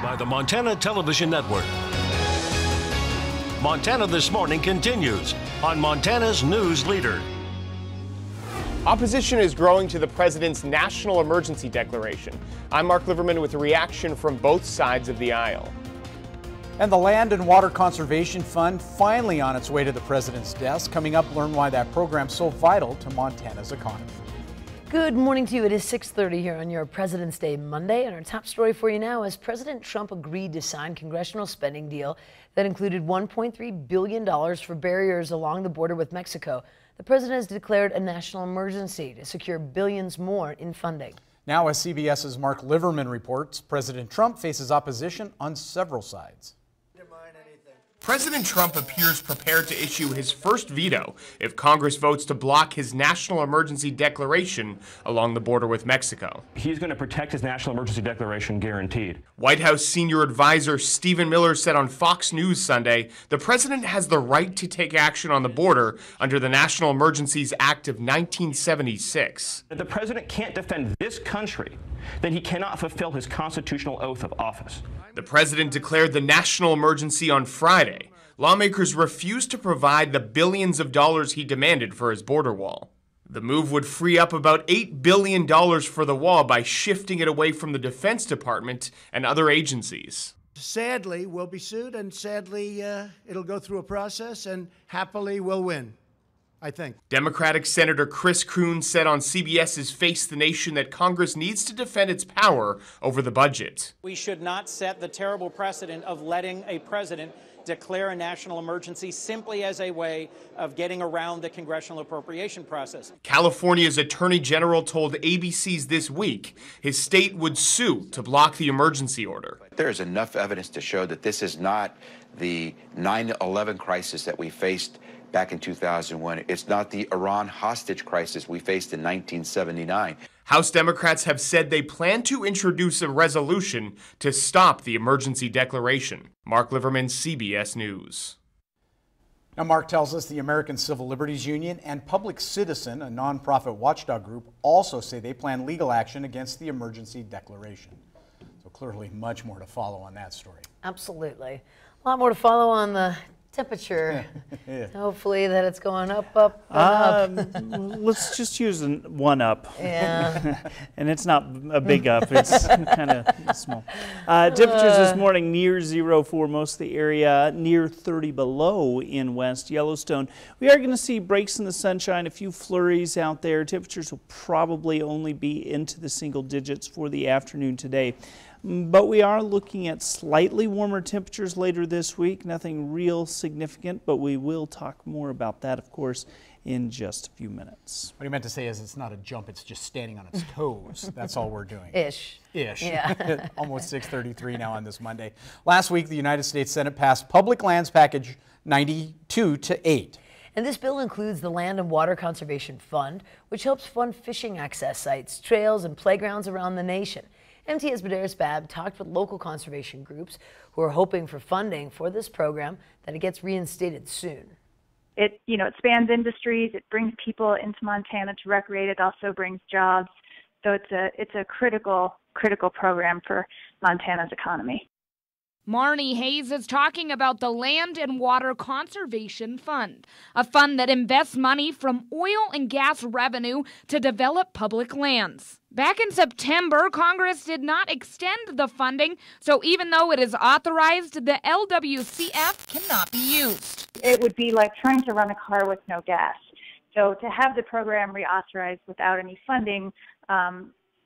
by the Montana Television Network. Montana This Morning continues on Montana's News Leader. Opposition is growing to the president's national emergency declaration. I'm Mark Liverman with a reaction from both sides of the aisle. And the Land and Water Conservation Fund finally on its way to the president's desk. Coming up, learn why that program's so vital to Montana's economy. Good morning to you. It is 6:30 here on your President's Day Monday, and our top story for you now is President Trump agreed to sign congressional spending deal that included $1.3 billion for barriers along the border with Mexico. The president has declared a national emergency to secure billions more in funding. Now, as CBS's Mark Liverman reports, President Trump faces opposition on several sides. President Trump appears prepared to issue his first veto if Congress votes to block his national emergency declaration along the border with Mexico. He's going to protect his national emergency declaration, guaranteed. White House senior advisor Stephen Miller said on Fox News Sunday, the president has the right to take action on the border under the National Emergencies Act of 1976. If the president can't defend this country, then he cannot fulfill his constitutional oath of office. The president declared the national emergency on Friday. Lawmakers refused to provide the billions of dollars he demanded for his border wall. The move would free up about $8 billion for the wall by shifting it away from the Defense Department and other agencies. Sadly, we'll be sued, and sadly, it'll go through a process, and happily we'll win, I think. Democratic Senator Chris Coons said on CBS's Face the Nation that Congress needs to defend its power over the budget. We should not set the terrible precedent of letting a president declare a national emergency simply as a way of getting around the congressional appropriation process. California's Attorney General told ABC's This Week his state would sue to block the emergency order. There is enough evidence to show that this is not the 9/11 crisis that we faced back in 2001. It's not the Iran hostage crisis we faced in 1979. House Democrats have said they plan to introduce a resolution to stop the emergency declaration. Mark Liverman, CBS News. Now, Mark tells us the American Civil Liberties Union and Public Citizen, a nonprofit watchdog group, also say they plan legal action against the emergency declaration. So clearly much more to follow on that story. Absolutely. A lot more to follow on the temperature. Yeah. Hopefully that it's going up, and up. Let's just use one up. Yeah. And it's not a big up, it's kind of small. Temperatures this morning near 0 for most of the area, near 30 below in West Yellowstone. We are going to see breaks in the sunshine, a few flurries out there. Temperatures will probably only be into the single digits for the afternoon today. But we are looking at slightly warmer temperatures later this week. Nothing real significant, but we will talk more about that, of course, in just a few minutes. What he meant to say is it's not a jump, it's just standing on its toes. That's all we're doing. Ish. Yeah. Almost 6:33 now on this Monday. Last week, the United States Senate passed Public Lands Package 92-8. And this bill includes the Land and Water Conservation Fund, which helps fund fishing access sites, trails, and playgrounds around the nation. MTS Badaris-Babb talked with local conservation groups who are hoping for funding for this program, that it gets reinstated soon. It spans industries. It brings people into Montana to recreate. It also brings jobs. So it's a critical program for Montana's economy. Marnie Hayes is talking about the Land and Water Conservation Fund, a fund that invests money from oil and gas revenue to develop public lands. Back in September, Congress did not extend the funding, so even though it is authorized, the LWCF cannot be used. It would be like trying to run a car with no gas. So to have the program reauthorized without any funding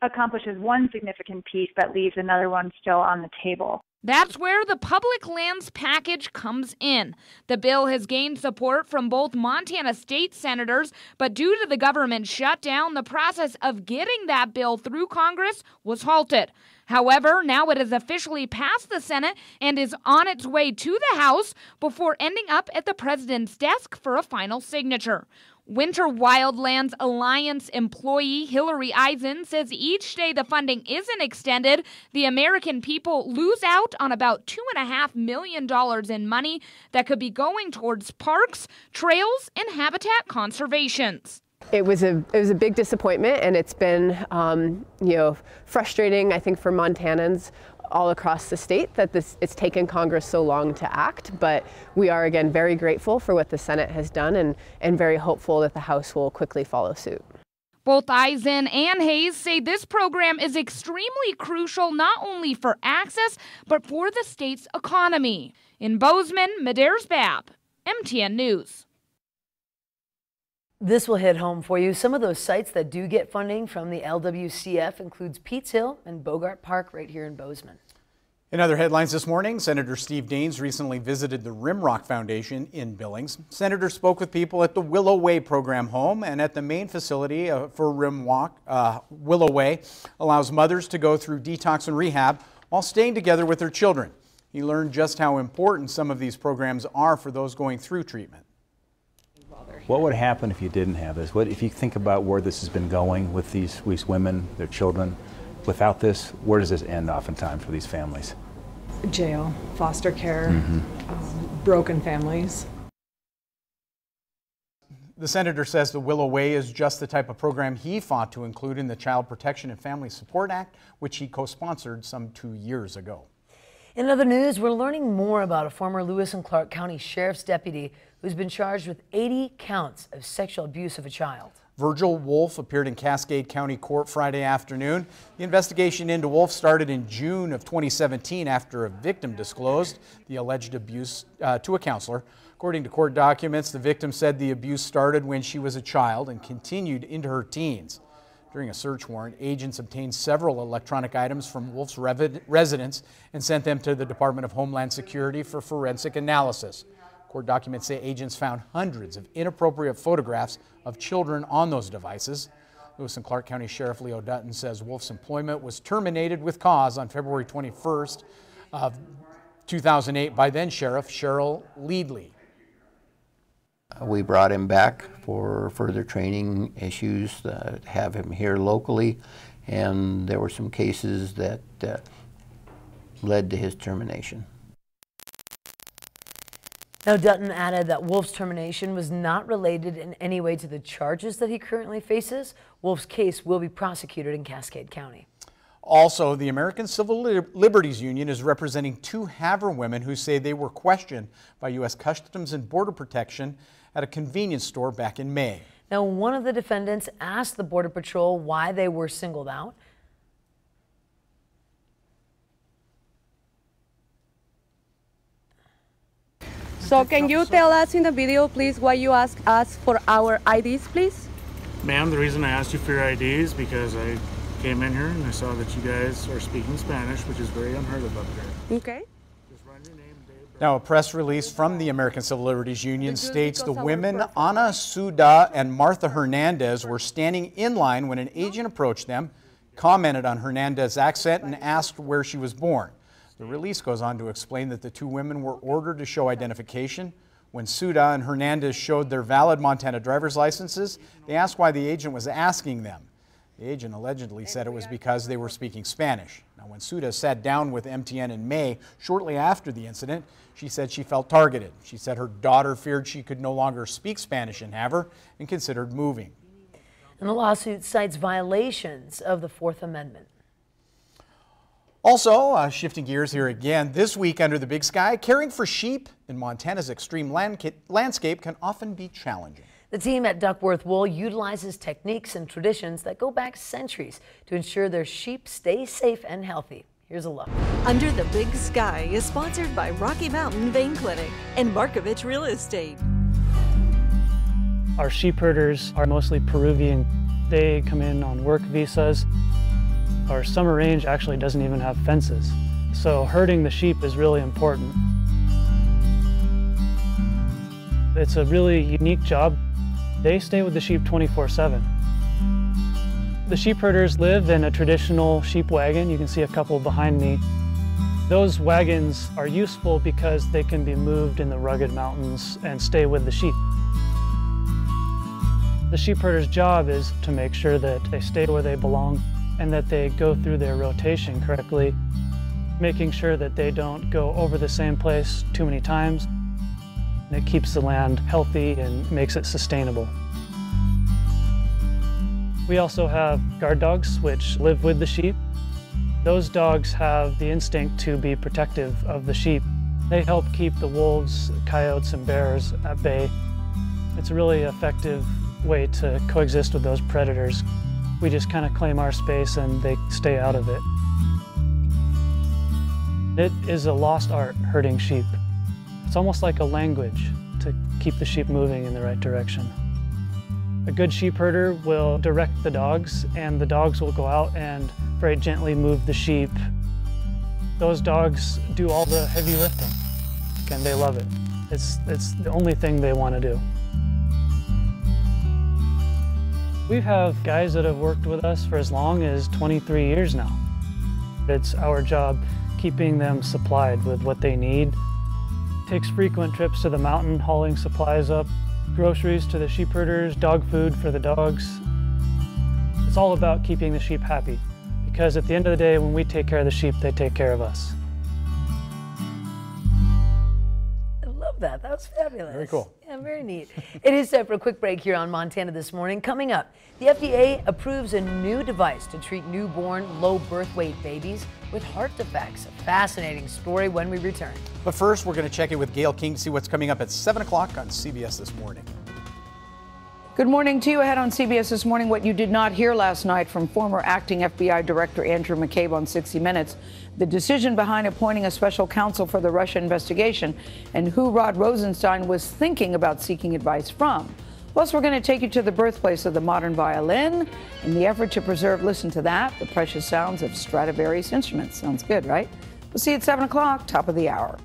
accomplishes one significant piece, but leaves another one still on the table. That's where the Public Lands Package comes in. The bill has gained support from both Montana state senators, but due to the government shutdown, the process of getting that bill through Congress was halted. However, now it has officially passed the Senate and is on its way to the House before ending up at the president's desk for a final signature. Winter Wildlands Alliance employee Hillary Eisen says each day the funding isn't extended, the American people lose out on about $2.5 million in money that could be going towards parks, trails, and habitat conservations. It was a big disappointment, and it's been frustrating, I think, for Montanans all across the state that it's taken Congress so long to act, but we are again very grateful for what the Senate has done and very hopeful that the House will quickly follow suit. Both Eisen and Hayes say this program is extremely crucial not only for access, but for the state's economy. In Bozeman, Medeiros Babb, MTN News. This will hit home for you. Some of those sites that do get funding from the LWCF includes Peets Hill and Bogart Park right here in Bozeman. In other headlines this morning, Senator Steve Daines recently visited the Rimrock Foundation in Billings. Senator spoke with people at the Willow Way program home and at the main facility for Rimrock. Willow Way allows mothers to go through detox and rehab while staying together with their children. He learned just how important some of these programs are for those going through treatment. What would happen if you didn't have this? What if you think about where this has been going with these women, their children? Without this, where does this end oftentimes for these families? Jail, foster care, broken families. The senator says the Willow Way is just the type of program he fought to include in the Child Protection and Family Support Act, which he co-sponsored some 2 years ago. In other news, we're learning more about a former Lewis and Clark County Sheriff's deputy who's been charged with 80 counts of sexual abuse of a child. Virgil Wolf appeared in Cascade County Court Friday afternoon. The investigation into Wolf started in June of 2017 after a victim disclosed the alleged abuse to a counselor. According to court documents, the victim said the abuse started when she was a child and continued into her teens. During a search warrant, agents obtained several electronic items from Wolf's residence and sent them to the Department of Homeland Security for forensic analysis. Court documents say agents found hundreds of inappropriate photographs of children on those devices. Lewis and Clark County Sheriff Leo Dutton says Wolf's employment was terminated with cause on February 21st of 2008 by then Sheriff Cheryl Leadley. We brought him back for further training issues, have him here locally, and there were some cases that led to his termination. Now, Dutton added that Wolf's termination was not related in any way to the charges that he currently faces. Wolf's case will be prosecuted in Cascade County. Also, the American Civil Liberties Union is representing 2 Havre women who say they were questioned by U.S. Customs and Border Protection at a convenience store back in May. Now, one of the defendants asked the Border Patrol why they were singled out. So can you tell us in the video, please, why you asked us for our IDs, please? Ma'am, the reason I asked you for your ID is because I came in here and I saw that you guys are speaking Spanish, which is very unheard of up here. Okay. Now, a press release from the American Civil Liberties Union states the women Ana Suda and Martha Hernandez were standing in line when an agent approached them, commented on Hernandez's accent, and asked where she was born. The release goes on to explain that the 2 women were ordered to show identification. When Suda and Hernandez showed their valid Montana driver's licenses, they asked why the agent was asking them. The agent allegedly said it was because they were speaking Spanish. Now, when Suda sat down with MTN in May, shortly after the incident, she said she felt targeted. She said her daughter feared she could no longer speak Spanish in Havre and considered moving. And the lawsuit cites violations of the 4th Amendment. Also, shifting gears here again, this week under the big sky, caring for sheep in Montana's extreme landscape can often be challenging. The team at Duckworth Wool utilizes techniques and traditions that go back centuries to ensure their sheep stay safe and healthy. Here's a look. Under the Big Sky is sponsored by Rocky Mountain Vein Clinic and Markovich Real Estate. Our sheep herders are mostly Peruvian. They come in on work visas. Our summer range actually doesn't even have fences. So herding the sheep is really important. It's a really unique job. They stay with the sheep 24/7. The sheep herders live in a traditional sheep wagon. You can see a couple behind me. Those wagons are useful because they can be moved in the rugged mountains and stay with the sheep. The sheep herder's job is to make sure that they stay where they belong and that they go through their rotation correctly, making sure that they don't go over the same place too many times. It keeps the land healthy and makes it sustainable. We also have guard dogs, which live with the sheep. Those dogs have the instinct to be protective of the sheep. They help keep the wolves, coyotes, and bears at bay. It's a really effective way to coexist with those predators. We just kind of claim our space and they stay out of it. It is a lost art, herding sheep. It's almost like a language to keep the sheep moving in the right direction. A good sheep herder will direct the dogs, and the dogs will go out and very gently move the sheep. Those dogs do all the heavy lifting, and they love it. It's the only thing they want to do. We have guys that have worked with us for as long as 23 years now. It's our job keeping them supplied with what they need. It takes frequent trips to the mountain, hauling supplies up, groceries to the sheep herders, dog food for the dogs. It's all about keeping the sheep happy, because at the end of the day, when we take care of the sheep, they take care of us. I love that. That was fabulous. Very cool. Yeah, very neat. It is time for a quick break here on Montana This Morning. Coming up, the FDA approves a new device to treat newborn, low birth weight babies with heart defects. A fascinating story when we return. But first, we're going to check in with Gail King to see what's coming up at 7 o'clock on CBS This Morning. Good morning to you. Ahead on CBS This Morning, what you did not hear last night from former acting FBI Director Andrew McCabe on 60 Minutes, the decision behind appointing a special counsel for the Russia investigation, and who Rod Rosenstein was thinking about seeking advice from. Plus, we're going to take you to the birthplace of the modern violin in the effort to preserve, listen to that, the precious sounds of Stradivarius instruments. Sounds good, right? We'll see you at 7 o'clock, top of the hour.